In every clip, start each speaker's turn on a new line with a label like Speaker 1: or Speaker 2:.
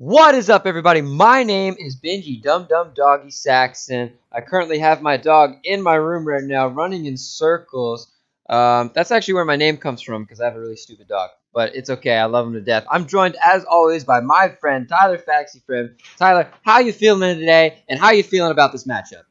Speaker 1: What is up, everybody? My name is Benji Dum Dum Doggy Saxon. I currently have my dog in my room right now, running in circles. That's actually where my name comes from because I have a really stupid dog. But it's okay. I love him to death. I'm joined, as always, by my friend Tyler Faxy Friend. Tyler, how you feeling today, and how you feeling about this matchup?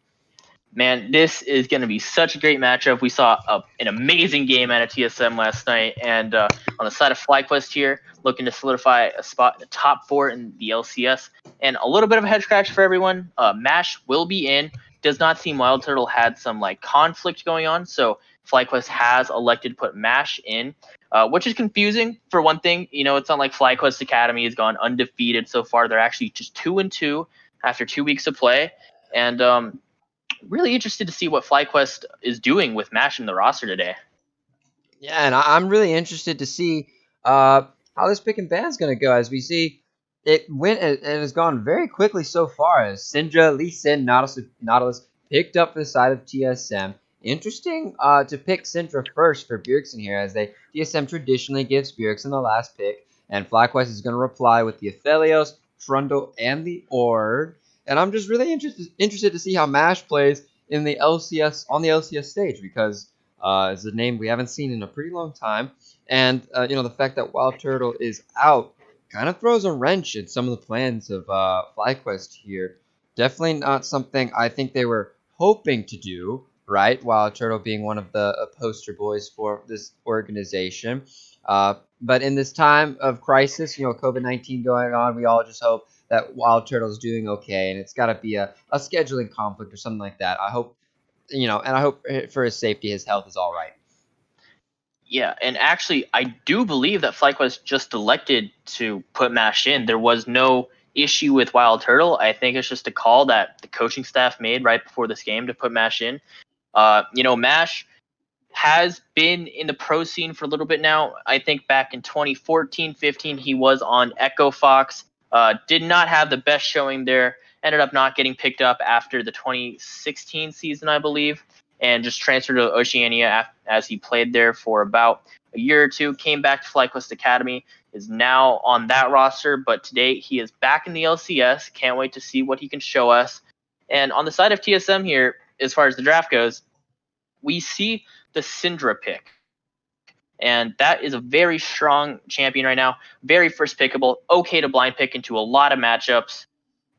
Speaker 2: Man, this is going to be such a great matchup. We saw an amazing game out of TSM last night, and on the side of FlyQuest here, looking to solidify a spot in the top four in the LCS, and a little bit of a head scratch for everyone. Mash will be in. Does not seem Wild Turtle had some conflict going on, so FlyQuest has elected to put Mash in, which is confusing for one thing. You know, it's not like FlyQuest Academy has gone undefeated so far. They're actually just 2-2 after 2 weeks of play, and really interested to see what FlyQuest is doing with Mash in the roster today.
Speaker 1: Yeah, and I'm really interested to see how this pick and ban is going to go. As we see, it has gone very quickly so far. As Syndra, Lee Sin, Nautilus picked up the side of TSM. Interesting to pick Syndra first for Bjergsen here, as TSM traditionally gives Bjergsen the last pick, and FlyQuest is going to reply with the Aphelios, Trundle, and the Ord. And I'm just really interested to see how Mash plays in the LCS on the LCS stage because is a name we haven't seen in a pretty long time. And, the fact that Wild Turtle is out kind of throws a wrench in some of the plans of FlyQuest here. Definitely not something I think they were hoping to do, right? Wild Turtle being one of the poster boys for this organization. But in this time of crisis, COVID-19 going on, we all just hope that Wild Turtle's doing okay, and it's got to be a scheduling conflict or something like that. I hope and I hope for his safety, his health is all right.
Speaker 2: Yeah, and actually, I do believe that FlyQuest just elected to put Mash in. There was no issue with Wild Turtle. I think it's just a call that the coaching staff made right before this game to put Mash in. Mash has been in the pro scene for a little bit now. I think back in 2014-15, he was on Echo Fox. Did not have the best showing there. Ended up not getting picked up after the 2016 season, I believe, and just transferred to Oceania as he played there for about a year or two. Came back to FlyQuest Academy, is now on that roster, but today he is back in the LCS. Can't wait to see what he can show us. And on the side of TSM here, as far as the draft goes, we see the Syndra pick. And that is a very strong champion right now. Very first pickable. Okay to blind pick into a lot of matchups.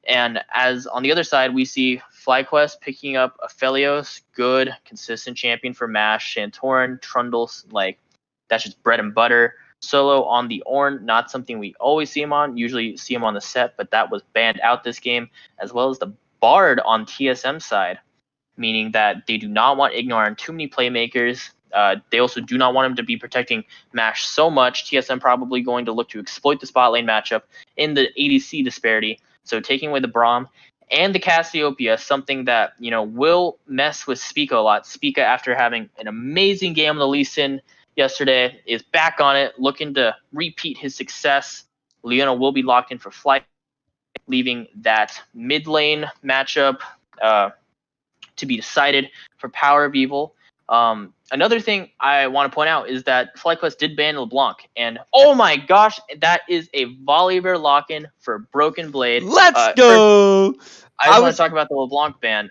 Speaker 2: And as on the other side, we see FlyQuest picking up Aphelios, good, consistent champion for Mash. Shantorin, Trundles, that's just bread and butter. Solo on the Ornn, not something we always see him on. Usually see him on the set, but that was banned out this game. As well as the Bard on TSM side, meaning that they do not want Ignore on too many playmakers. They also do not want him to be protecting Mash so much. TSM probably going to look to exploit the spot lane matchup in the ADC disparity. So taking away the Braum and the Cassiopeia, something that will mess with Spica a lot. Spica, after having an amazing game on the Lee Sin yesterday, is back on it, looking to repeat his success. Leona will be locked in for Flight, leaving that mid lane matchup to be decided for Power of Evil. Another thing I want to point out is that FlyQuest did ban LeBlanc, and oh my gosh, that is a Volibear lock-in for Broken Blade.
Speaker 1: Let's
Speaker 2: First,
Speaker 1: go.
Speaker 2: I just want to talk about the LeBlanc ban.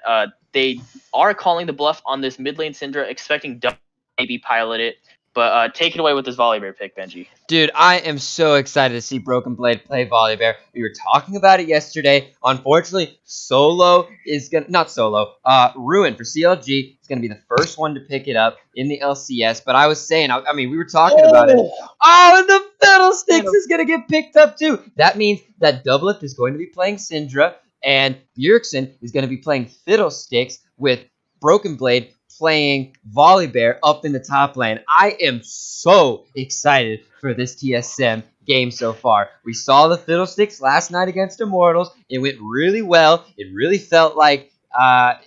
Speaker 2: They are calling the bluff on this mid lane Syndra, expecting double maybe pilot it, but take it away with this Volibear pick, Benji.
Speaker 1: Dude, I am so excited to see Broken Blade play Volibear. We were talking about it yesterday. Unfortunately, Solo is gonna not Solo. Ruin for CLG is gonna be the first one to pick it up in the LCS. But I was saying, I mean, we were talking about it. Oh, and the Fiddlesticks is gonna get picked up too. That means that Doublelift is going to be playing Syndra, and Bjergsen is going to be playing Fiddlesticks with Broken Blade playing Volibear up in the top lane. I am so excited for this TSM game so far. We saw the Fiddlesticks last night against Immortals. It went really well. It really felt like, Ica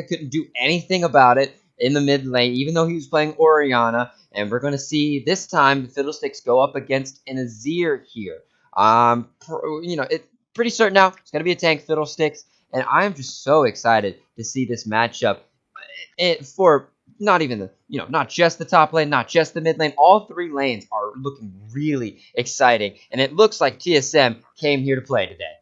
Speaker 1: couldn't do anything about it in the mid lane, even though he was playing Orianna. And we're going to see this time the Fiddlesticks go up against an Azir here. It's pretty certain now it's going to be a tank Fiddlesticks. And I'm just so excited to see this matchup for not even the, not just the top lane, not just the mid lane. All three lanes are looking really exciting, and it looks like TSM came here to play today.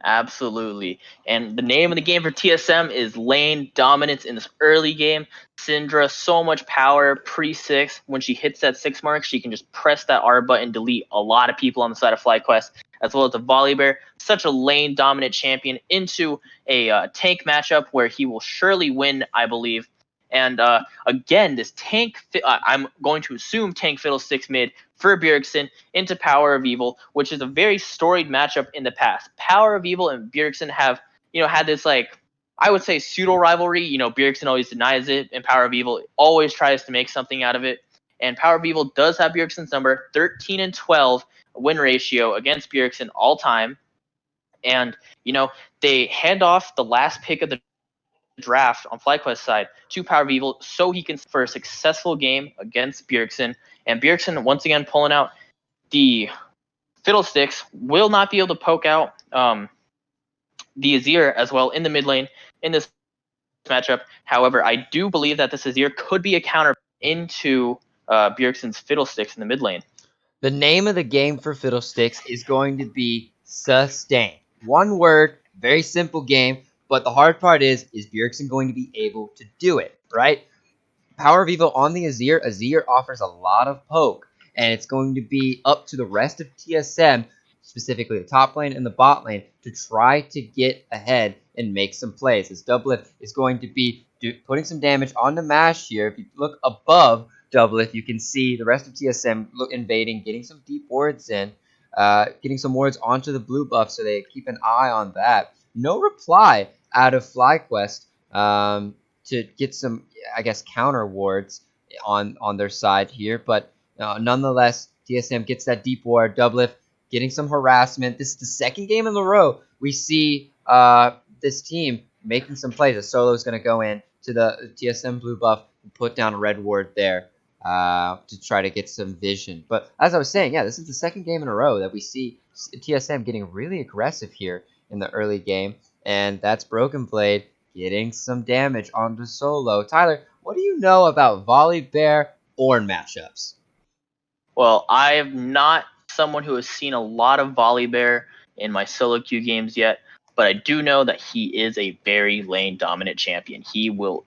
Speaker 2: Absolutely. And the name of the game for TSM is lane dominance in this early game. Syndra, so much power pre 6. When she hits that 6 mark, she can just press that R button, delete a lot of people on the side of FlyQuest, as well as the Volibear. Such a lane dominant champion into a tank matchup where he will surely win, I believe. And again, this tank, I'm going to assume tank Fiddlesticks mid for Bjergsen into Power of Evil, which is a very storied matchup in the past. Power of Evil and Bjergsen have, had this like, I would say pseudo rivalry. Bjergsen always denies it, and Power of Evil always tries to make something out of it. And Power of Evil does have Bjergsen's number, 13 and 12 win ratio against Bjergsen all time. And, they hand off the last pick of the draft on FlyQuest side to Power of Evil so he can for a successful game against Bjergsen. And Bjergsen once again pulling out the Fiddlesticks, will not be able to poke out the Azir as well in the mid lane in this matchup. However, I do believe that this Azir could be a counter into Bjergsen's Fiddlesticks in the mid lane.
Speaker 1: The name of the game for Fiddlesticks is going to be sustain. One word, very simple game, but the hard part is Bjergsen going to be able to do it, right? Power of Evil on the Azir. Azir offers a lot of poke, and it's going to be up to the rest of TSM, specifically the top lane and the bot lane, to try to get ahead and make some plays. This Doublelift is going to be putting some damage on the Mash here. If you look above Doublelift, you can see the rest of TSM invading, getting some deep wards in, getting some wards onto the blue buff, so they keep an eye on that. No reply out of FlyQuest. To get some, I guess, counter wards on their side here. But nonetheless, TSM gets that deep ward. Doublelift getting some harassment. This is the second game in a row we see this team making some plays. A solo is going to go in to the TSM blue buff and put down a red ward there to try to get some vision. But as I was saying, yeah, this is the second game in a row that we see TSM getting really aggressive here in the early game. And that's Broken Blade getting some damage onto solo. Tyler, what do you know about Volibear Ornn matchups?
Speaker 2: Well, I am not someone who has seen a lot of Volibear in my solo queue games yet, but I do know that he is a very lane dominant champion. He will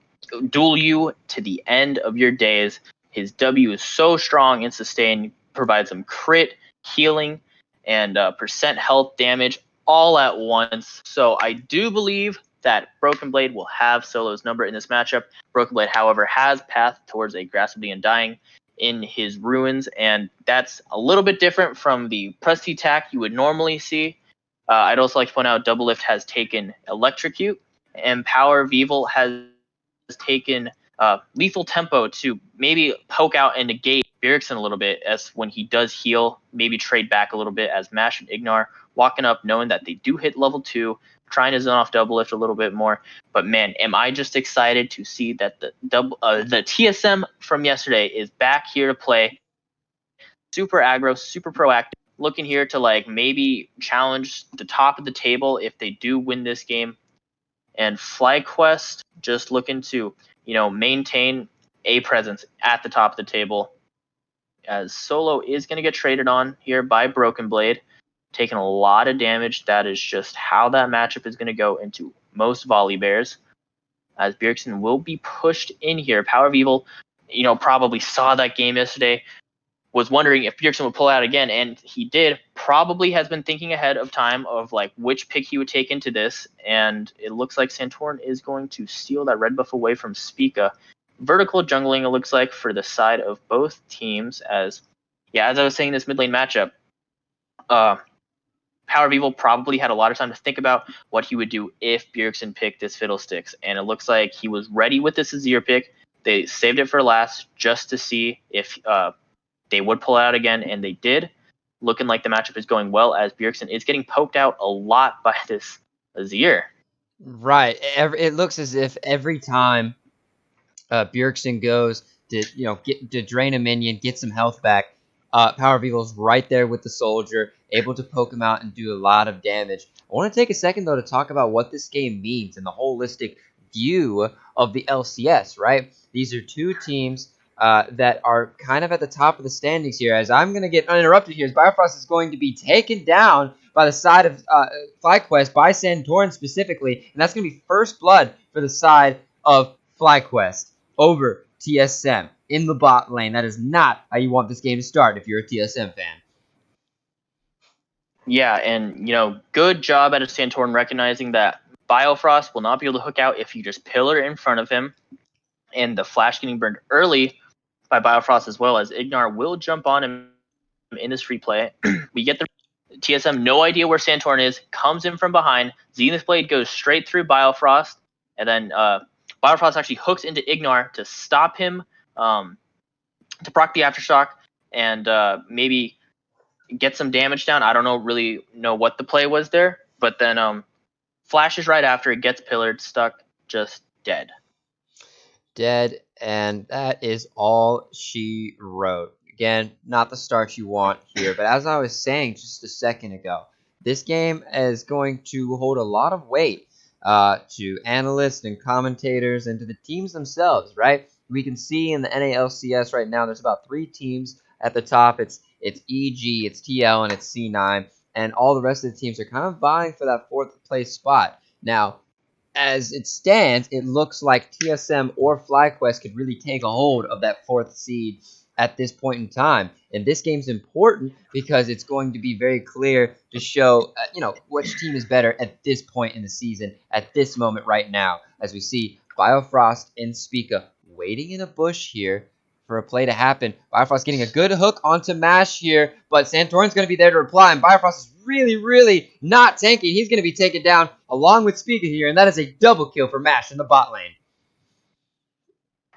Speaker 2: duel you to the end of your days. His W is so strong and sustain, provides some crit, healing, and percent health damage all at once. So I do believe that Broken Blade will have Solo's number in this matchup. Broken Blade, however, has path towards a Grasp of the Undying in his ruins, and that's a little bit different from the Prestige attack you would normally see. I'd also like to point out Doublelift has taken Electrocute, and Power of Evil has taken Lethal Tempo to maybe poke out and negate Bjergsen a little bit, as when he does heal, maybe trade back a little bit as Mash and Ignar, walking up knowing that they do hit level 2, trying to zone off Doublelift a little bit more. But man, am I just excited to see that the TSM from yesterday is back here to play. Super aggro, super proactive, looking here to like maybe challenge the top of the table if they do win this game. And FlyQuest just looking to, maintain a presence at the top of the table, as Solo is going to get traded on here by Broken Blade, taking a lot of damage. That is just how that matchup is going to go into most Volibears, as Bjergsen will be pushed in here. Power of Evil, probably saw that game yesterday, was wondering if Bjergsen would pull out again, and he did. Probably has been thinking ahead of time of like which pick he would take into this, and it looks like Santorin is going to steal that red buff away from Spica. Vertical jungling, it looks like, for the side of both teams, as I was saying, this mid lane matchup, Power of Evil probably had a lot of time to think about what he would do if Bjergsen picked this Fiddlesticks, and it looks like he was ready with this Azir pick. They saved it for last just to see if they would pull out again, and they did. Looking like the matchup is going well, as Bjergsen is getting poked out a lot by this Azir.
Speaker 1: Right. It looks as if every time Bjergsen goes to get to drain a minion, get some health back, Power of Evil's right there with the soldier, able to poke him out and do a lot of damage. I want to take a second though to talk about what this game means and the holistic view of the LCS. Right. These are two teams that are kind of at the top of the standings here. As I'm going to get uninterrupted here, as Biofrost is going to be taken down by the side of FlyQuest, by Santorin specifically, and that's going to be first blood for the side of FlyQuest over TSM in the bot lane. That is not how you want this game to start if you're a TSM fan.
Speaker 2: Yeah, and good job out of Santorin recognizing that Biofrost will not be able to hook out if you just pillar in front of him, and the flash getting burned early by Biofrost as well as Ignar will jump on him in this free play. We get the TSM, no idea where Santorin is, comes in from behind. Zenith Blade goes straight through Biofrost, and then Biofrost actually hooks into Ignar to stop him, to proc the Aftershock, and maybe get some damage down. I don't really know what the play was there, but then flashes right after, it gets pillared, stuck, just dead.
Speaker 1: Dead, and that is all she wrote. Again, not the start you want here, but as I was saying just a second ago, this game is going to hold a lot of weight to analysts and commentators and to the teams themselves, right? We can see in the NALCS right now, there's about 3 teams at the top. It's EG, it's TL, and it's C9, and all the rest of the teams are kind of vying for that 4th place spot. Now, as it stands, it looks like TSM or FlyQuest could really take a hold of that 4th seed at this point in time. And this game's important because it's going to be very clear to show, which team is better at this point in the season, at this moment right now, as we see Biofrost and Spica waiting in a bush here for a play to happen. Biofrost getting a good hook onto Mash here, but Santorin's going to be there to reply, and Biofrost is really, really not tanking. He's going to be taken down along with Spica here, and that is a double kill for Mash in the bot lane.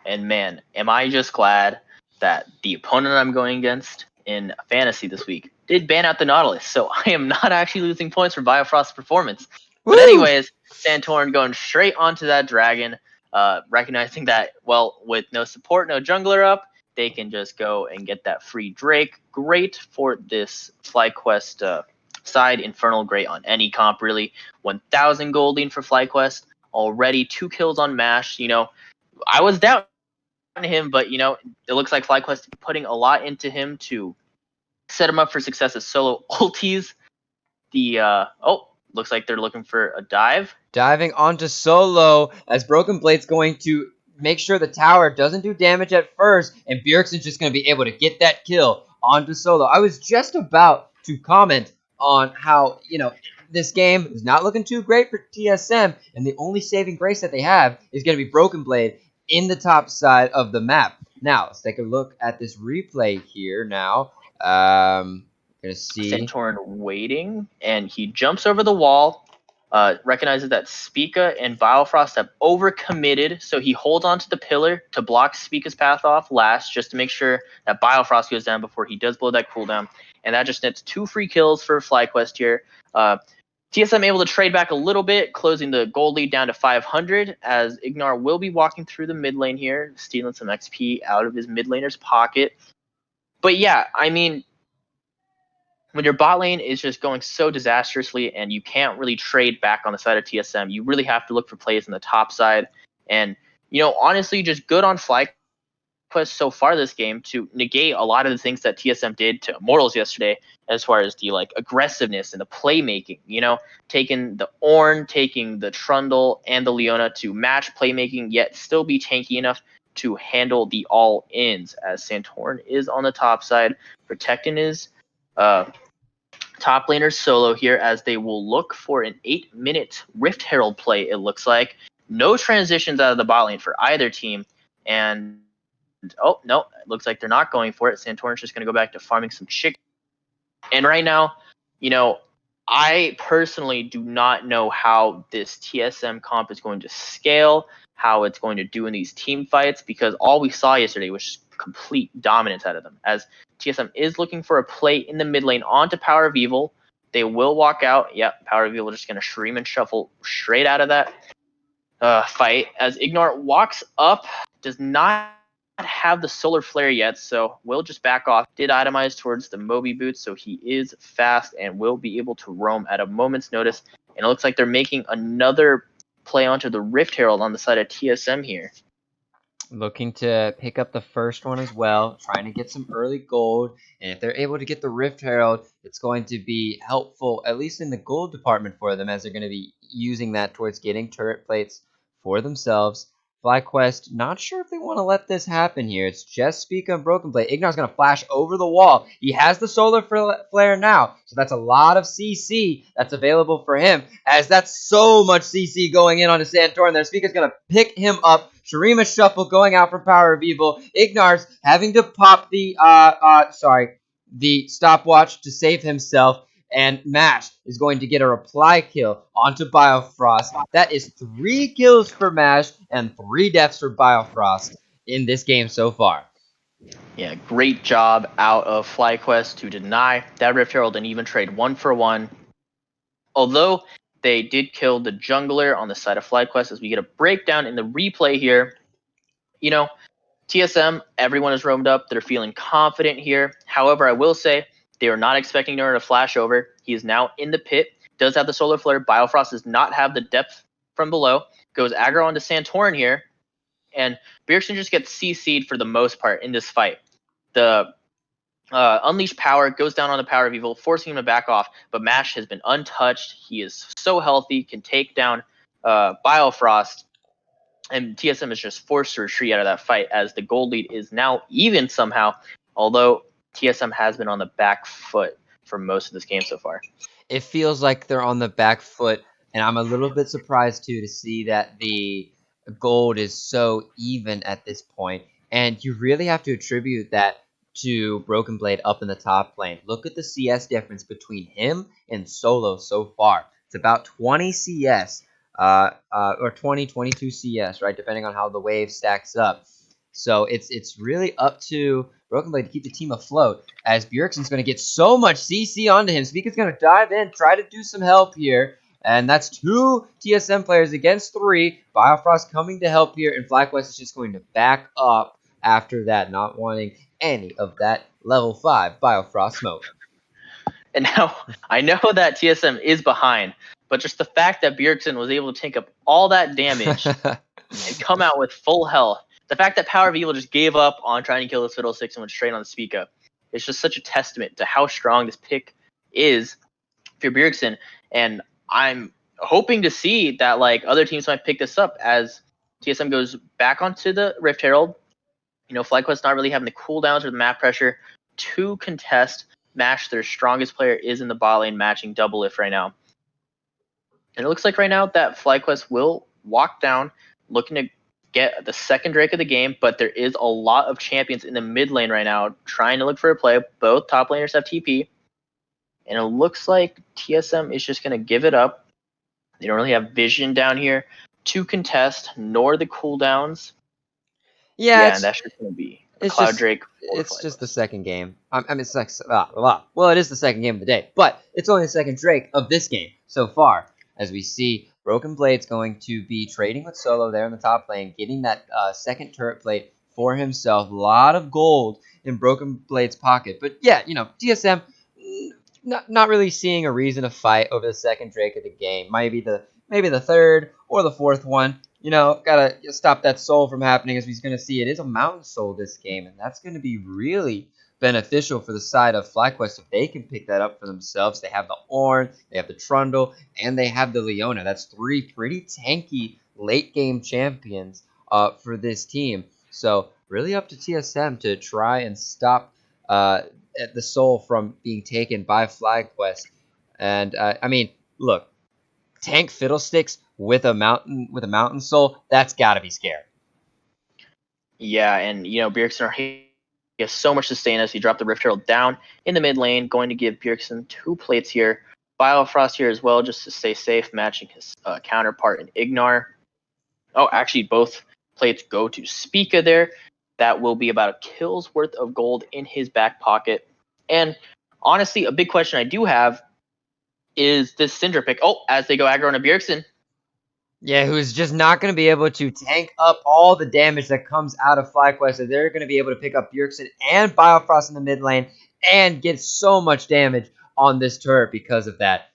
Speaker 2: And man, am I just glad that the opponent I'm going against in fantasy this week did ban out the Nautilus, so I am not actually losing points for Biofrost's performance.
Speaker 1: Woo!
Speaker 2: But anyways, Santorin going straight onto that dragon, recognizing that, well, with no support, no jungler up, they can just go and get that free Drake. Great for this FlyQuest side. Infernal great on any comp, really. 1,000 golding for FlyQuest. Already 2 kills on Mash. I was doubting him, but it looks like FlyQuest putting a lot into him to set him up for success as solo ulties. Looks like they're looking for a dive.
Speaker 1: Diving onto Solo as Broken Blade's going to make sure the tower doesn't do damage at first, and Bjergsen's just going to be able to get that kill onto Solo. I was just about to comment on how, this game is not looking too great for TSM, and the only saving grace that they have is going to be Broken Blade in the top side of the map. Now, let's take a look at this replay here now. Gonna see
Speaker 2: Santorin waiting, and he jumps over the wall, recognizes that Spica and Biofrost have overcommitted, so he holds onto the pillar to block Spica's path off last, just to make sure that Biofrost goes down before he does blow that cooldown. And that just nets 2 free kills for FlyQuest here. TSM able to trade back a little bit, closing the gold lead down to 500, as Ignar will be walking through the mid lane here, stealing some XP out of his mid laner's pocket. But yeah, I mean, when your bot lane is just going so disastrously and you can't really trade back on the side of TSM, you really have to look for plays on the top side. And, honestly, just good on FlyQuest so far this game to negate a lot of the things that TSM did to Immortals yesterday, as far as the aggressiveness and the playmaking. Taking the Ornn, taking the Trundle and the Leona to match playmaking, yet still be tanky enough to handle the all-ins, as Santorin is on the top side, protecting his top laner Solo here, as they will look for an 8-minute Rift Herald play, it looks like. No transitions out of the bot lane for either team, and oh, no, it looks like they're not going for it. Santorin's just going to go back to farming some chicken. And right now, I personally do not know how this TSM comp is going to scale, how it's going to do in these team fights, because all we saw yesterday was just complete dominance out of them. As TSM is looking for a play in the mid lane onto Power of Evil. They will walk out. Yep, Power of Evil just going to stream and shuffle straight out of that fight, as Ignar walks up, does not have the solar flare yet, so will just back off. Did itemize towards the Moby boots, so he is fast and will be able to roam at a moment's notice. And it looks like they're making another play onto the Rift Herald on the side of TSM here.
Speaker 1: Looking to pick up the first one as well, trying to get some early gold. And if they're able to get the Rift Herald, it's going to be helpful, at least in the gold department for them, as they're going to be using that towards getting turret plates for themselves. FlyQuest, not sure if they want to let this happen here. It's just Speak and Broken Blade. Ignar's going to flash over the wall. He has the Solar Flare now, so that's a lot of CC that's available for him, as that's so much CC going in onto Santorin there. Speaker's going to pick him up. Shurima Shuffle going out for Power of Evil. Ignar's having to pop the stopwatch to save himself. And Mash is going to get a reply kill onto Biofrost. That is 3 kills for Mash and 3 deaths for Biofrost in this game so far.
Speaker 2: Yeah, great job out of FlyQuest to deny that Rift Herald and even trade 1-for-1. Although they did kill the jungler on the side of FlyQuest, as we get a breakdown in the replay here. You know, TSM, everyone is roamed up. They're feeling confident here. However, I will say they are not expecting Nura to flash over. He is now in the pit, does have the solar flare. Biofrost does not have the depth from below. Goes aggro onto Santorin here. And Bjergsen just gets CC'd for the most part in this fight. The Unleashed Power goes down on the Power of Evil, forcing him to back off. But Mash has been untouched. He is so healthy, can take down Biofrost. And TSM is just forced to retreat out of that fight, as the gold lead is now even somehow, although TSM has been on the back foot for most of this game so far.
Speaker 1: It feels like they're on the back foot, and I'm a little bit surprised too to see that the gold is so even at this point. And you really have to attribute that to Broken Blade up in the top lane. Look at the CS difference between him and Solo so far. It's about 20 CS, or 20, 22 CS, right? Depending on how the wave stacks up. So it's really up to Broken Blade to keep the team afloat, as Bjergsen's going to get so much CC onto him. Speaker's going to dive in, try to do some help here. And that's 2 TSM players against 3. Biofrost coming to help here, and FlyQuest is just going to back up after that, not wanting any of that level 5 Biofrost smoke.
Speaker 2: And now I know that TSM is behind, but just the fact that Bjergsen was able to take up all that damage and come out with full health, the fact that Power of Evil just gave up on trying to kill this Fiddlesticks and went straight on the Speak Up, it's just such a testament to how strong this pick is for Bjergsen. And I'm hoping to see that like other teams might pick this up as TSM goes back onto the Rift Herald. You know, FlyQuest not really having the cooldowns or the map pressure to contest. Mash, their strongest player, is in the bot lane matching double if right now. And it looks like right now that FlyQuest will walk down, looking to get the second Drake of the game, but there is a lot of champions in the mid lane right now trying to look for a play. Both top laners have TP. And it looks like TSM is just going to give it up. They don't really have vision down here to contest, nor the cooldowns.
Speaker 1: Yeah,
Speaker 2: Yeah, and that's just going to be a Cloud Drake or
Speaker 1: it's just the
Speaker 2: FlyQuest.
Speaker 1: second game. I mean, it's like well, it is the second game of the day, but it's only the second Drake of this game so far. As we see, Broken Blade's going to be trading with Solo there in the top lane, getting that second turret plate for himself. A lot of gold in Broken Blade's pocket, but yeah, TSM not really seeing a reason to fight over the second Drake of the game. Maybe the third or the fourth one. Gotta stop that soul from happening, as we're going to see it is a mountain soul this game, and that's going to be really beneficial for the side of FlyQuest if they can pick that up for themselves. They have the Ornn, they have the Trundle, and they have the Leona. That's 3 pretty tanky late game champions for this team. So really up to TSM to try and stop the soul from being taken by FlyQuest. And I mean, look, tank Fiddlesticks with a mountain soul, that's got to be scary.
Speaker 2: Yeah, and Bjergsen, he has so much to sustain as he dropped the Rift Herald down in the mid lane, going to give Bjergsen 2 plates here. Biofrost here as well, just to stay safe, matching his counterpart in Ignar. Oh, actually, both plates go to Spica there. That will be about a kill's worth of gold in his back pocket. And honestly, a big question I do have is this Syndra pick. Oh, as they go aggro on a Bjergsen.
Speaker 1: Yeah, who's just not going to be able to tank up all the damage that comes out of FlyQuest. So they're going to be able to pick up Bjergsen and Biofrost in the mid lane and get so much damage on this turret because of that.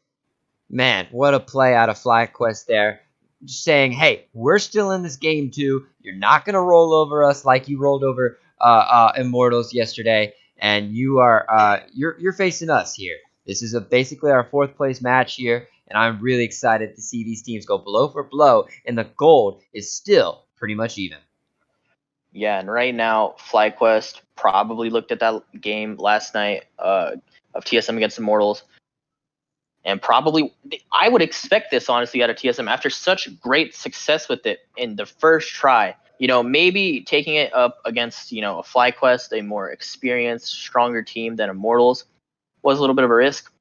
Speaker 1: Man, what a play out of FlyQuest there. saying, "Hey, we're still in this game too. You're not gonna roll over us like you rolled over Immortals yesterday, and you're facing us here. This is basically our fourth place match here, and I'm really excited to see these teams go blow for blow, and the gold is still pretty much even."
Speaker 2: Yeah, and right now, FlyQuest probably looked at that game last night of TSM against Immortals, and probably I would expect this honestly out of TSM after such great success with it in the first try. Maybe taking it up against a FlyQuest, a more experienced, stronger team than Immortals, was a little bit of a risk.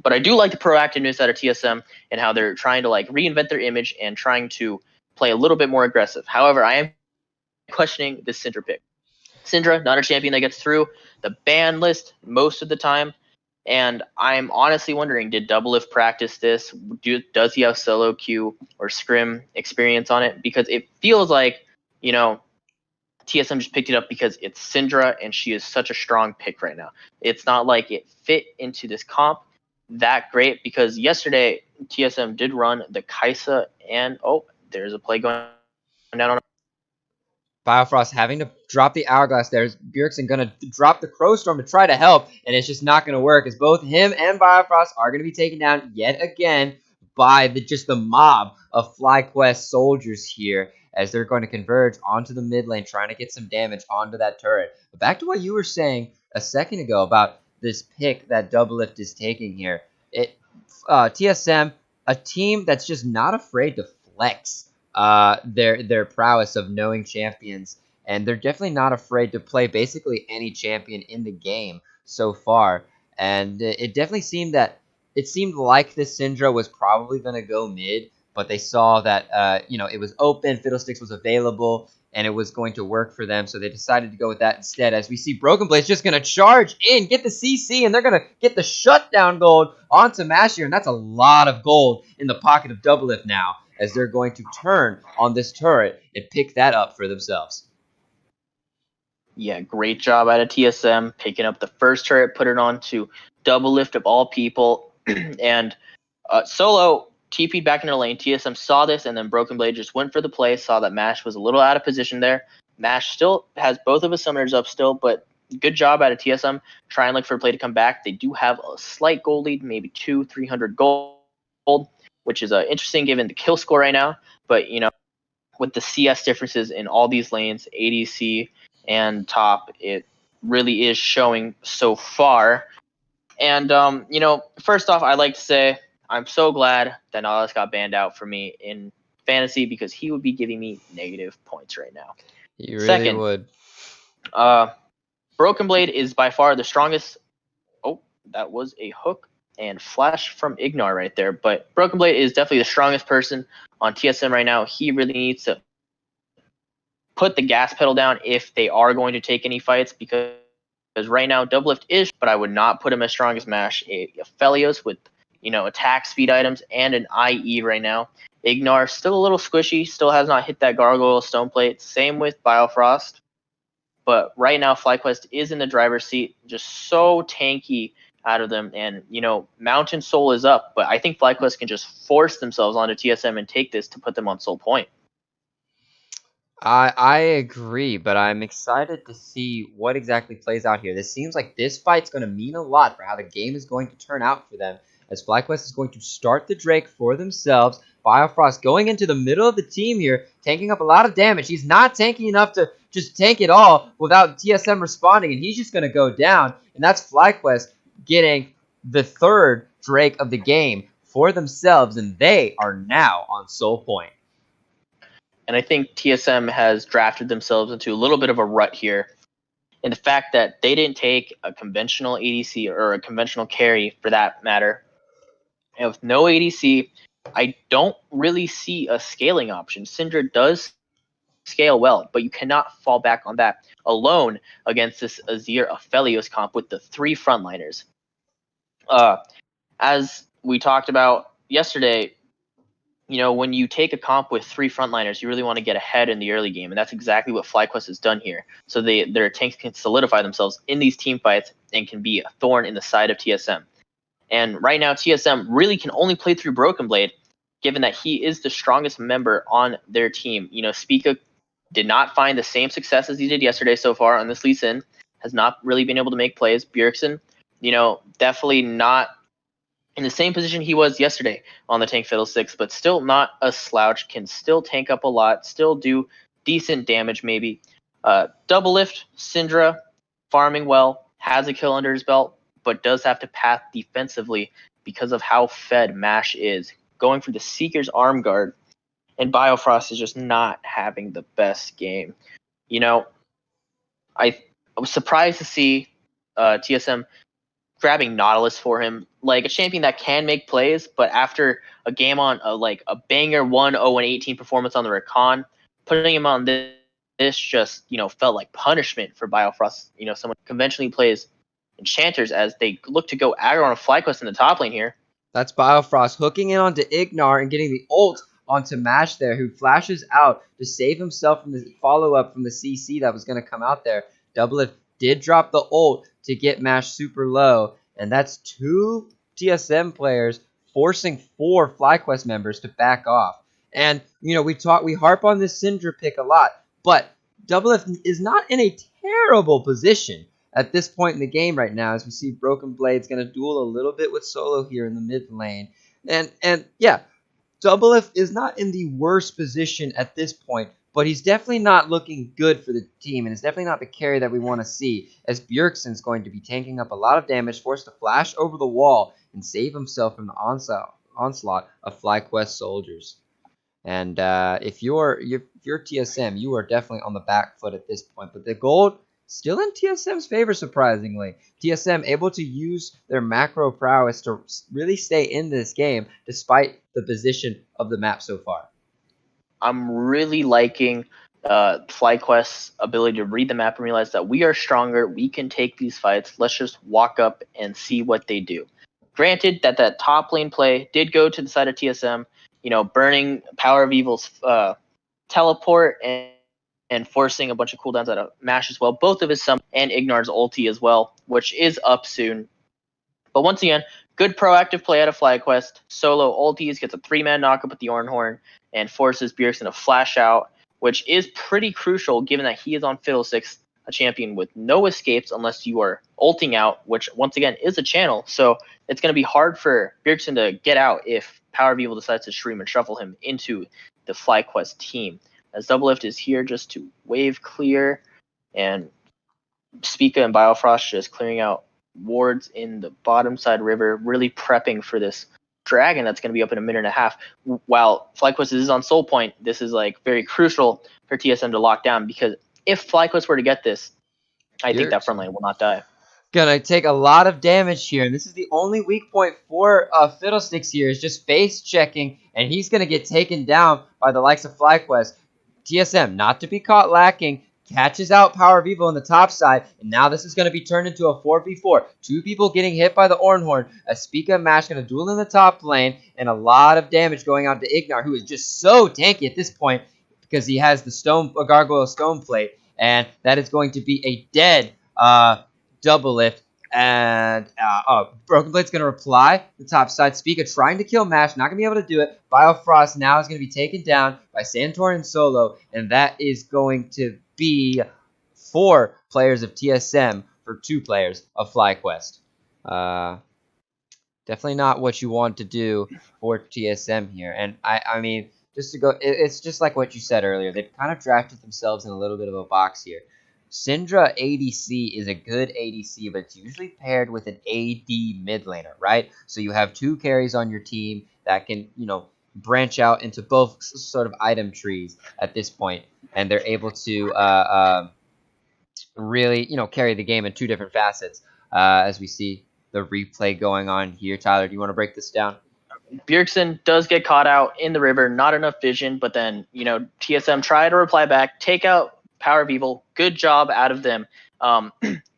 Speaker 2: But I do like the proactiveness out of TSM and how they're trying to like reinvent their image and trying to play a little bit more aggressive. However, I am questioning this Syndra pick. Syndra, not a champion that gets through the ban list most of the time. And I'm honestly wondering, did Doublelift practice this? Does he have solo queue or scrim experience on it? Because it feels like, you know, TSM just picked it up because it's Syndra and she is such a strong pick right now. It's not like it fit into this comp that great because yesterday TSM did run the Kaisa and there's a play going down on.
Speaker 1: Biofrost having to drop the Hourglass there. Bjergsen going to drop the Crowstorm to try to help, and it's just not going to work as both him and Biofrost are going to be taken down yet again by the mob of FlyQuest soldiers here as they're going to converge onto the mid lane, trying to get some damage onto that turret. But back to what you were saying a second ago about this pick that Doublelift is taking here. TSM, a team that's just not afraid to flex their prowess of knowing champions, and they're definitely not afraid to play basically any champion in the game so far. And it definitely seemed like this Syndra was probably going to go mid, but they saw that it was open, Fiddlesticks was available, and it was going to work for them, so they decided to go with that instead. As we see Broken Blade's just going to charge in, get the CC, and they're going to get the shutdown gold onto Mashier, and that's a lot of gold in the pocket of Doublelift now, as they're going to turn on this turret and pick that up for themselves.
Speaker 2: Yeah, great job out of TSM picking up the first turret, put it on to Doublelift of all people, and Solo TP'd back into the lane. TSM saw this, and then Broken Blade just went for the play, saw that Mash was a little out of position there. Mash still has both of his summoners up still, but good job out of TSM. Try and look for a play to come back. They do have a slight gold lead, maybe 300 gold, which is interesting given the kill score right now. But, with the CS differences in all these lanes, ADC and top, it really is showing so far. And first off, I'd like to say I'm so glad that Nautilus got banned out for me in fantasy because he would be giving me negative points right now.
Speaker 1: You really
Speaker 2: Second,
Speaker 1: would.
Speaker 2: Broken Blade is by far the strongest. Oh, that was a hook and flash from Ignar right there. But Broken Blade is definitely the strongest person on TSM right now. He really needs to put the gas pedal down if they are going to take any fights because right now Doublelift is, but I would not put him as strong as Mash. Felios with attack speed items and an IE right now. Ignar still a little squishy, still has not hit that gargoyle stone plate. Same with Biofrost. But right now FlyQuest is in the driver's seat, just so tanky out of them. And Mountain Soul is up, but I think FlyQuest can just force themselves onto TSM and take this to put them on Soul Point.
Speaker 1: I agree, but I'm excited to see what exactly plays out here. This seems like this fight's going to mean a lot for how the game is going to turn out for them, as FlyQuest is going to start the Drake for themselves. Biofrost going into the middle of the team here, tanking up a lot of damage. He's not tanking enough to just tank it all without TSM responding, and he's just going to go down. And that's FlyQuest getting the third Drake of the game for themselves, and they are now on Soul Point.
Speaker 2: And I think TSM has drafted themselves into a little bit of a rut here. And the fact that they didn't take a conventional ADC or a conventional carry for that matter. And with no ADC, I don't really see a scaling option. Syndra does scale well, but you cannot fall back on that alone against this Azir Aphelios comp with the three frontliners. As we talked about yesterday, when you take a comp with three frontliners, you really want to get ahead in the early game, and that's exactly what FlyQuest has done here. So their tanks can solidify themselves in these team fights and can be a thorn in the side of TSM. And right now, TSM really can only play through Broken Blade given that he is the strongest member on their team. Spica did not find the same success as he did yesterday so far on this Lee Sin. Has not really been able to make plays. Bjergsen, definitely not in the same position he was yesterday on the tank fiddlesticks, but still not a slouch. Can still tank up a lot. Still do decent damage maybe. Double lift, Syndra, farming well, has a kill under his belt, but does have to path defensively because of how fed Mash is. Going for the Seeker's arm guard, and Biofrost is just not having the best game. You know, I was surprised to see TSM grabbing Nautilus for him, like a champion that can make plays, but after a game on like a banger 1-0-18 performance on the Recon, putting him on this just felt like punishment for Biofrost. Someone conventionally plays enchanters as they look to go aggro on a FlyQuest in the top lane here.
Speaker 1: That's Biofrost hooking in onto Ignar and getting the ult onto Mash there, who flashes out to save himself from the follow-up from the CC that was going to come out there. Doublelift did drop the ult to get Mash super low, and that's 2 TSM players forcing 4 FlyQuest members to back off. And, we harp on this Syndra pick a lot, but Doublelift is not in a terrible position at this point in the game right now, as we see Broken Blade's going to duel a little bit with Solo here in the mid lane. And yeah, Doublelift is not in the worst position at this point, but he's definitely not looking good for the team, and it's definitely not the carry that we want to see, as Bjergsen's going to be tanking up a lot of damage, forced to flash over the wall and save himself from the onslaught of FlyQuest soldiers. And if you're TSM, you are definitely on the back foot at this point. But the gold still in TSM's favor, surprisingly. TSM able to use their macro prowess to really stay in this game despite the position of the map so far.
Speaker 2: I'm really liking FlyQuest's ability to read the map and realize that we are stronger. We can take these fights. Let's just walk up and see what they do. Granted that top lane play did go to the side of TSM, burning Power of Evil's teleport and forcing a bunch of cooldowns out of Mash as well. Both of his summons and Ignar's ulti as well, which is up soon. But once again, good proactive play out of FlyQuest. Solo ultis, gets a 3-man knockup with the Ornhorn, and forces Bjergsen to flash out, which is pretty crucial given that he is on Fiddlesticks, a champion with no escapes unless you are ulting out, which once again is a channel. So it's going to be hard for Bjergsen to get out if Power of Evil decides to stream and shuffle him into the FlyQuest team. As Doublelift is here just to wave clear, and Spica and Biofrost just clearing out wards in the bottom side river, really prepping for this dragon that's going to be up in a minute and a half. While FlyQuest is on Soul Point, this is like very crucial for TSM to lock down, because if FlyQuest were to get this, I think that front lane will not die.
Speaker 1: Gonna take a lot of damage here, and this is the only weak point for Fiddlesticks here, is just face checking, and he's gonna get taken down by the likes of FlyQuest. TSM, not to be caught lacking, catches out Power of Evil on the top side, and now this is going to be turned into a 4v4. 2 people getting hit by the Ornhorn. Spica and Mash going to duel in the top lane, and a lot of damage going out to Ignar, who is just so tanky at this point because he has the Gargoyle Stone Plate, and that is going to be a dead Doublelift. And Broken Blade's going to reply the top side. Spica trying to kill Mash, not going to be able to do it. Biofrost now is going to be taken down by Santorin and Solo, and that is going to be 4 players of TSM for 2 players of FlyQuest. Definitely not what you want to do for TSM here. And I mean, just to go, it's just like what you said earlier. They've kind of drafted themselves in a little bit of a box here. Syndra ADC is a good ADC, but it's usually paired with an AD mid laner, right? So you have 2 carries on your team that can, branch out into both sort of item trees at this point, and they're able to really, carry the game in 2 different facets, as we see the replay going on here. Tyler, do you want to break this down?
Speaker 2: Bjergsen does get caught out in the river, not enough vision, but then, TSM try to reply back, take out Power of Evil. Good job out of them.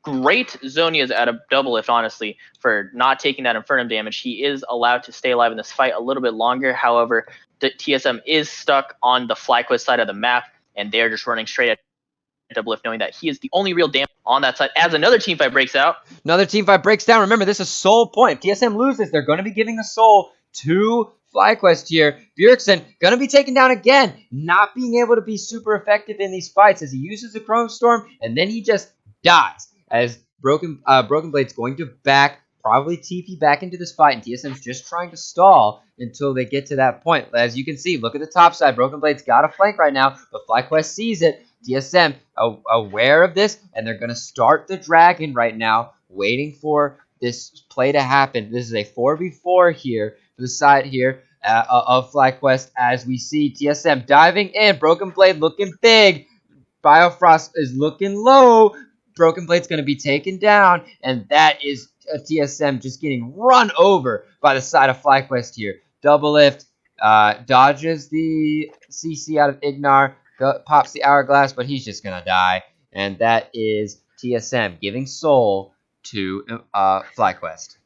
Speaker 2: Great Zonia's out of Doublelift, honestly, for not taking that Infernum damage. He is allowed to stay alive in this fight a little bit longer. However, the TSM is stuck on the FlyQuest side of the map, and they're just running straight at Doublelift, knowing that he is the only real damage on that side. As another team fight breaks out.
Speaker 1: Another team fight breaks down. Remember, this is Soul Point. If TSM loses, they're going to be giving the Soul to FlyQuest here. Bjergsen gonna be taken down again, not being able to be super effective in these fights as he uses the Chrome Storm and then he just dies. As Broken Blade's going to probably TP back into this fight, and TSM's just trying to stall until they get to that point. As you can see, look at the top side. Broken Blade's got a flank right now, but FlyQuest sees it. TSM aware of this, and they're going to start the dragon right now, waiting for this play to happen. This is a 4v4 here for the side here of FlyQuest as we see TSM diving in. Broken Blade looking big. Biofrost is looking low. Broken Blade's going to be taken down, and that is a TSM just getting run over by the side of FlyQuest here. Double lift, dodges the CC out of Ignar, pops the hourglass, but he's just going to die. And that is TSM giving soul to FlyQuest.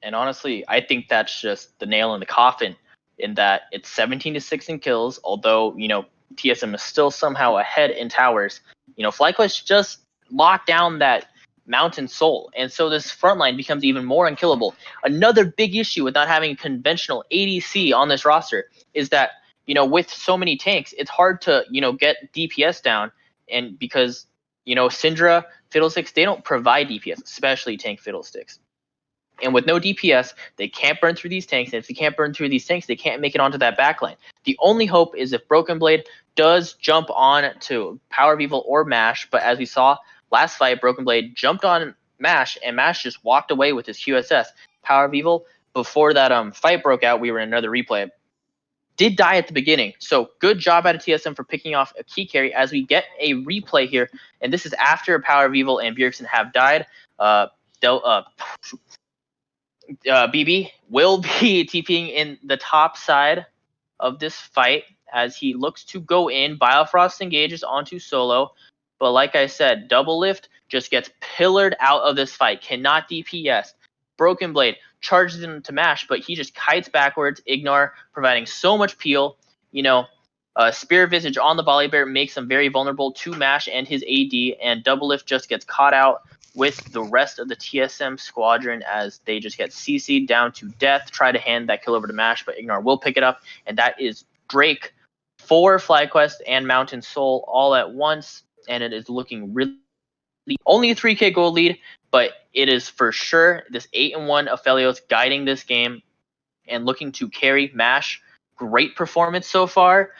Speaker 2: And honestly, I think that's just the nail in the coffin in that it's 17-6 in kills, although, TSM is still somehow ahead in towers. FlyQuest just locked down that Mountain Soul, and so this front line becomes even more unkillable. Another big issue with not having a conventional ADC on this roster is that, with so many tanks, it's hard to, get DPS down, and because, Syndra, Fiddlesticks, they don't provide DPS, especially tank Fiddlesticks. And with no DPS, they can't burn through these tanks. And if they can't burn through these tanks, they can't make it onto that backline. The only hope is if Broken Blade does jump on to Power of Evil or Mash. But as we saw last fight, Broken Blade jumped on Mash, and Mash just walked away with his QSS. Power of Evil, before that fight broke out, we were in another replay, did die at the beginning. So good job out of TSM for picking off a key carry as we get a replay here. And this is after Power of Evil and Bjergsen have died. BB will be TPing in the top side of this fight as he looks to go in. Biofrost engages onto Solo, but like I said, Double Lift just gets pillared out of this fight. Cannot DPS. Broken Blade charges him to Mash, but he just kites backwards. Ignar providing so much peel. Spear Visage on the Volley Bear makes him very vulnerable to Mash and his AD, and Double Lift just gets caught out with the rest of the TSM squadron as they just get CC'd down to death. Try to hand that kill over to Mash, but Ignar will pick it up, and that is Drake for FlyQuest and Mountain Soul all at once, and it is looking really only a 3k gold lead, but it is for sure this 8-1 Aphelios guiding this game and looking to carry Mash. Great performance so far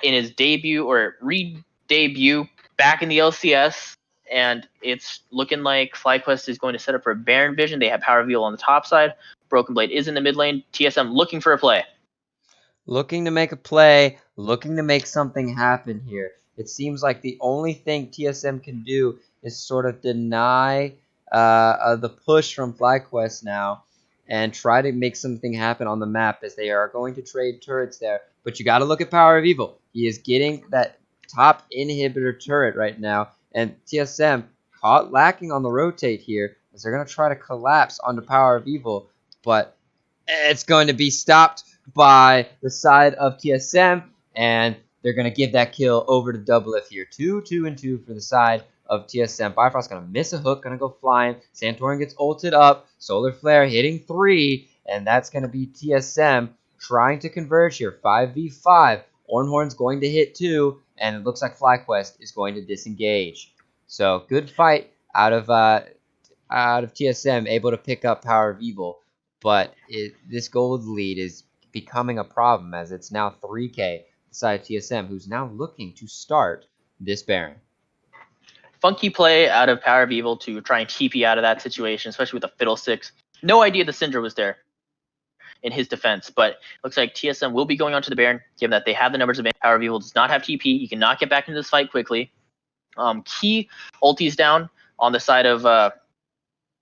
Speaker 2: in his debut or re-debut back in the LCS. And it's looking like FlyQuest is going to set up for a Baron Vision. They have Power of Evil on the top side. Broken Blade is in the mid lane. TSM looking for a play.
Speaker 1: Looking to make a play, looking to make something happen here. It seems like the only thing TSM can do is sort of deny the push from FlyQuest now and try to make something happen on the map as they are going to trade turrets there. But you got to look at Power of Evil. He is getting that top inhibitor turret right now. And TSM caught lacking on the rotate here as they're going to try to collapse onto Power of Evil. But it's going to be stopped by the side of TSM. And they're going to give that kill over to Double Lift here. 2-2-2 for the side of TSM. Bifrost going to miss a hook, going to go flying. Santorin gets ulted up. Solar Flare hitting 3. And that's going to be TSM trying to converge here. 5v5. Ornhorn's going to hit 2. And it looks like FlyQuest is going to disengage. So good fight out of TSM, able to pick up Power of Evil. But this gold lead is becoming a problem as it's now 3k side of TSM, who's now looking to start this Baron.
Speaker 2: Funky play out of Power of Evil to try and keep you out of that situation, especially with the Fiddlesticks. No idea the Syndra was there in his defense, but looks like TSM will be going on to the Baron, given that they have the numbers advantage. Power of Evil does not have TP. He cannot get back into this fight quickly. Key ultis down on the side of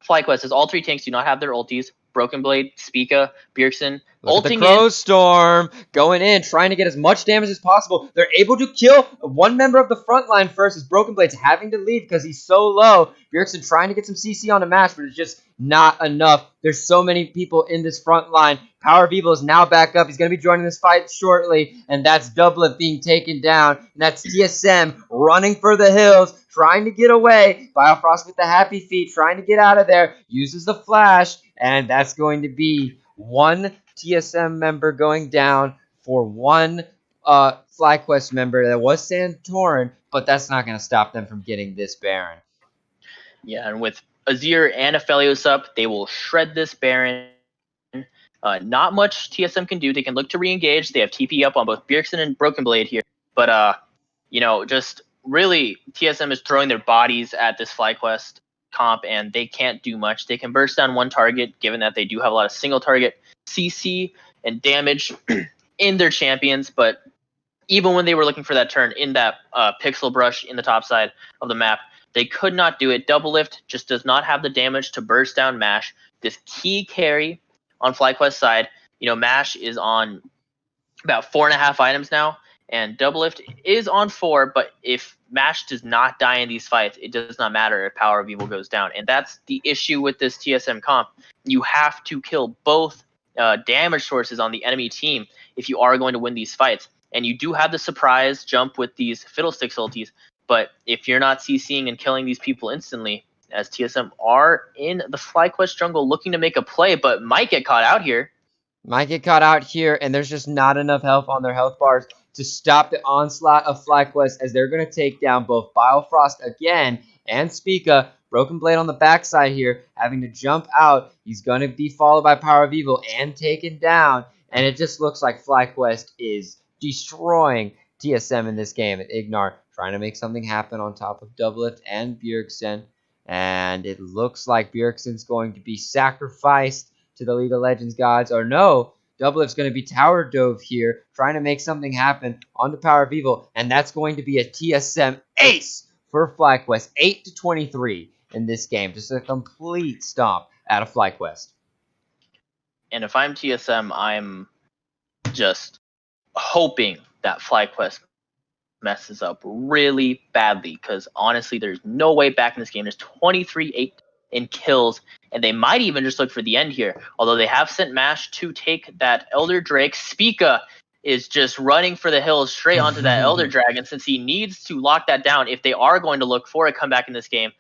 Speaker 2: FlyQuest as all 3 tanks do not have their ultis. Broken Blade, Spica, Bjergsen.
Speaker 1: Look at the Crow Storm going in, trying to get as much damage as possible. They're able to kill one member of the front line first as Broken Blade's having to leave because he's so low. Bjergsen trying to get some CC on the match, but it's just not enough. There's so many people in this front line. Power of Evil is now back up. He's going to be joining this fight shortly, and that's Doublet being taken down. And that's TSM running for the hills, trying to get away. Biofrost with the happy feet, trying to get out of there. Uses the flash, and that's going to be one TSM member going down for one FlyQuest member. That was Santorin, but that's not going to stop them from getting this Baron.
Speaker 2: Yeah, and with Azir and Aphelios up, they will shred this Baron. Not much TSM can do. They can look to re-engage. They have TP up on both Bjergsen and Broken Blade here. But, just really, TSM is throwing their bodies at this FlyQuest comp, and they can't do much. They can burst down one target, given that they do have a lot of single target CC and damage in their champions. But even when they were looking for that turn in that pixel brush in the top side of the map, they could not do it. Double Lift just does not have the damage to burst down Mash. This key carry on FlyQuest side, Mash is on about 4.5 items now, and Double Lift is on 4, but if Mash does not die in these fights, it does not matter if Power of Evil goes down. And that's the issue with this TSM comp. You have to kill both damage sources on the enemy team if you are going to win these fights. And you do have the surprise jump with these Fiddlesticks ultis, but if you're not CCing and killing these people instantly, as TSM are in the FlyQuest jungle looking to make a play, but might get caught out here.
Speaker 1: Might get caught out here, and there's just not enough health on their health bars to stop the onslaught of FlyQuest as they're going to take down both Biofrost again and Spica. Broken Blade on the backside here, having to jump out. He's going to be followed by Power of Evil and taken down, and it just looks like FlyQuest is destroying TSM in this game. And Ignar trying to make something happen on top of Doublelift and Bjergsen, and it looks like Bjergsen's going to be sacrificed to the League of Legends gods, or no, Doublelift's going to be tower dove here, trying to make something happen on the Power of Evil, and that's going to be a TSM ace for FlyQuest, 8-23 in this game, just a complete stomp out of FlyQuest.
Speaker 2: And if I'm TSM, I'm just hoping that FlyQuest messes up really badly, because honestly, there's no way back in this game. There's 23-8 in kills, and they might even just look for the end here. Although they have sent Mash to take that Elder Drake. Spica is just running for the hills straight onto that Elder Dragon, since he needs to lock that down if they are going to look for a comeback in this game.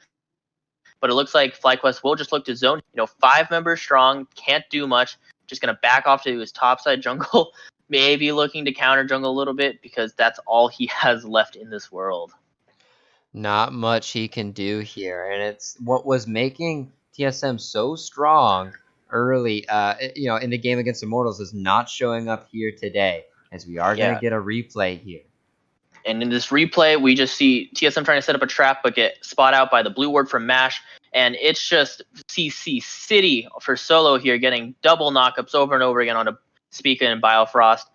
Speaker 2: But it looks like FlyQuest will just look to zone. 5 members strong, can't do much. Just going to back off to his topside jungle, maybe looking to counter jungle a little bit, because that's all he has left in this world.
Speaker 1: Not much he can do here, and it's what was making TSM so strong early, in the game against Immortals is not showing up here today, as we are going to get a replay here.
Speaker 2: And in this replay, we just see TSM trying to set up a trap, but get spot out by the blue ward from Mash. And it's just CC City for Solo here, getting double knockups over and over again on a Spica and Biofrost.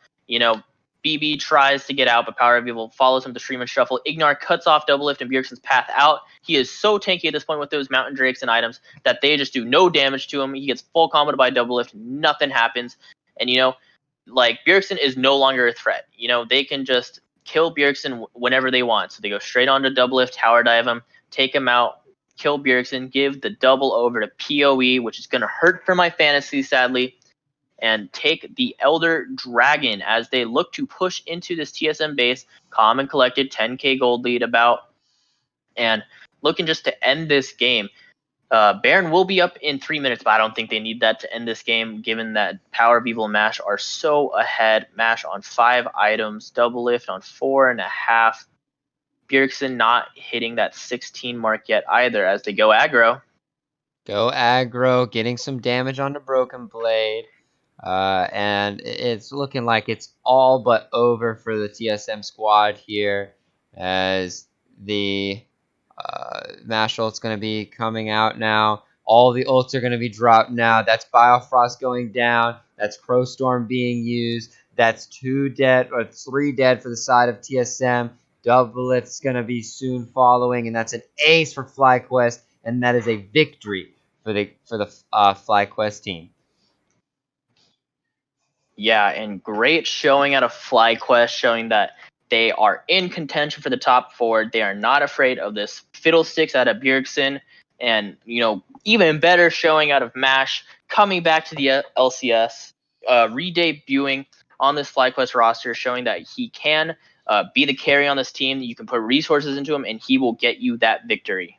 Speaker 2: BB tries to get out, but Power of Evil follows him to Stream and Shuffle. Ignar cuts off Doublelift and Bjergsen's path out. He is so tanky at this point with those Mountain Drakes and items that they just do no damage to him. He gets full comboed by Doublelift. Nothing happens. And, Bjergsen is no longer a threat. They can just kill Bjergsen whenever they want. So they go straight on to Doublelift, tower dive him, take him out, kill Bjergsen, give the double over to PoE, which is going to hurt for my fantasy, sadly, and take the Elder Dragon as they look to push into this TSM base. Calm and collected, 10k gold lead about, and looking just to end this game. Baron will be up in 3 minutes, but I don't think they need that to end this game, given that Power of Evil and Mash are so ahead. Mash on 5 items, Doublelift on 4.5. Bjergsen not hitting that 16 mark yet either as they go aggro.
Speaker 1: Go aggro, getting some damage on the Broken Blade. And it's looking like it's all but over for the TSM squad here, as the Mash ult's going to be coming out now. All the ults are going to be dropped now. That's Biofrost going down. That's Crowstorm being used. That's 2 dead, or 3 dead for the side of TSM. Doublelift's going to be soon following, and that's an ace for FlyQuest, and that is a victory for the FlyQuest team.
Speaker 2: Yeah, and great showing out of FlyQuest, showing that they are in contention for the top 4. They are not afraid of this Fiddlesticks out of Bjergsen. And, even better showing out of Mash, coming back to the LCS, re-debuting on this FlyQuest roster, showing that he can be the carry on this team. You can put resources into him, and he will get you that victory.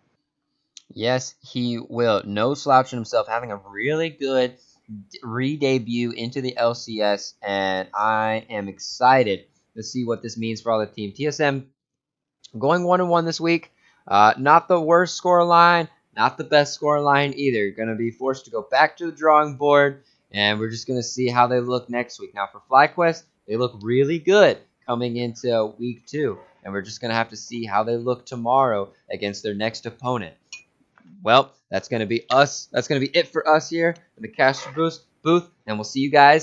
Speaker 1: Yes, he will. No slouching himself, having a really good re-debut into the LCS, and I am excited to see what this means for all the team. TSM going 1-1 this week. Not the worst score line, not the best score line either. Going to be forced to go back to the drawing board, and we're just going to see how they look next week. Now for FlyQuest, they look really good coming into week 2, and we're just going to have to see how they look tomorrow against their next opponent. Well, that's going to be us. That's going to be it for us here in the Caster Boost booth, and we'll see you guys